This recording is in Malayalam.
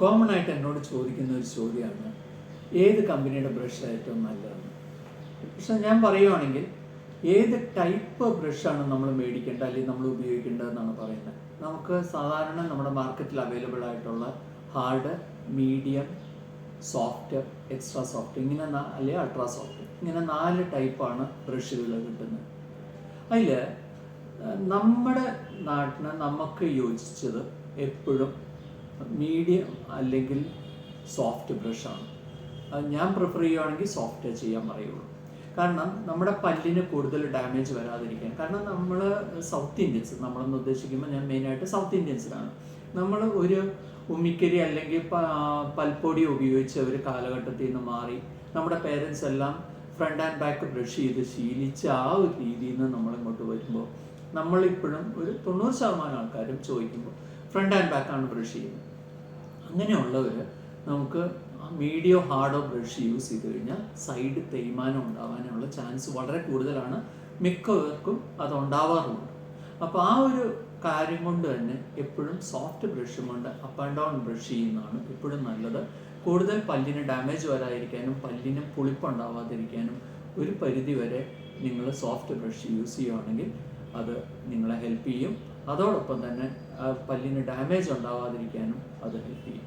കോമൺ ആയിട്ട് എന്നോട് ചോദിക്കുന്ന ഒരു ചോദ്യമാണ്, ഏത് കമ്പനിയുടെ ബ്രഷ് ഏറ്റവും നല്ലതെന്ന്. പക്ഷെ ഞാൻ പറയുവാണെങ്കിൽ ഏത് ടൈപ്പ് ബ്രഷാണ് നമ്മൾ മേടിക്കേണ്ടത് അല്ലെങ്കിൽ നമ്മൾ ഉപയോഗിക്കേണ്ടതെന്നാണ് പറയുന്നത്. നമുക്ക് സാധാരണ നമ്മുടെ മാർക്കറ്റിൽ അവൈലബിൾ ആയിട്ടുള്ള hard, medium, soft, extra soft, ഇങ്ങനെ അല്ലെങ്കിൽ അൾട്രാ സോഫ്റ്റ്, ഇങ്ങനെ 4 ടൈപ്പാണ് ബ്രഷുകൾ കിട്ടുന്നത്. അതിൽ നമ്മുടെ നാട്ടിന് നമുക്ക് യോജിച്ചത് എപ്പോഴും മീഡിയം അല്ലെങ്കിൽ സോഫ്റ്റ് ബ്രഷാണ്. അത് ഞാൻ പ്രിഫർ ചെയ്യുകയാണെങ്കിൽ സോഫ്റ്റ് ചെയ്യാൻ പറയുള്ളൂ. കാരണം നമ്മുടെ പല്ലിന് കൂടുതൽ ഡാമേജ് വരാതിരിക്കാൻ. കാരണം നമ്മൾ സൗത്ത് ഇന്ത്യൻസ്, നമ്മളെന്ന് ഉദ്ദേശിക്കുമ്പോൾ ഞാൻ മെയിനായിട്ട് സൗത്ത് ഇന്ത്യൻസിലാണ്. നമ്മൾ ഒരു ഉമ്മിക്കരി അല്ലെങ്കിൽ പൽപ്പൊടി ഉപയോഗിച്ച് ഒരു കാലഘട്ടത്തിൽ നിന്ന് മാറി നമ്മുടെ പേരൻസ് എല്ലാം ഫ്രണ്ട് ആൻഡ് ബാക്ക് ബ്രഷ് ചെയ്ത് ശീലിച്ച ആ ഒരു രീതിയിൽ നിന്ന് നമ്മളിങ്ങോട്ട് വരുമ്പോൾ നമ്മളിപ്പോഴും ഒരു 90% ആൾക്കാരും ചോദിക്കുമ്പോൾ ഫ്രണ്ട് ആൻഡ് ബാക്കാണ് ബ്രഷ് ചെയ്യുന്നത്. അങ്ങനെയുള്ളവർ നമുക്ക് മീഡിയോ ഹാർഡോ ബ്രഷ് യൂസ് ചെയ്ത് കഴിഞ്ഞാൽ സൈഡ് തേയ്മാനം ഉണ്ടാവാനുള്ള ചാൻസ് വളരെ കൂടുതലാണ്. മിക്കവർക്കും അത് ഉണ്ടാവാറുമുണ്ട്. അപ്പോൾ ആ ഒരു കാര്യം കൊണ്ട് തന്നെ എപ്പോഴും സോഫ്റ്റ് ബ്രഷ് കൊണ്ട് അപ്പ് ആൻഡ് ഡൗൺ ബ്രഷ് ചെയ്യുന്നതാണ് എപ്പോഴും നല്ലത്. കൂടുതൽ പല്ലിന് ഡാമേജ് വരാതിരിക്കാനും പല്ലിന് പുളിപ്പുണ്ടാവാതിരിക്കാനും ഒരു പരിധി വരെ നിങ്ങൾ സോഫ്റ്റ് ബ്രഷ് യൂസ് ചെയ്യുകയാണെങ്കിൽ അത് നിങ്ങളെ ഹെൽപ്പ് ചെയ്യും. അതോടൊപ്പം തന്നെ പല്ലിന് ഡാമേജ് ഉണ്ടാവാതിരിക്കാനും അത് ഹെൽപ്പ് ചെയ്യും.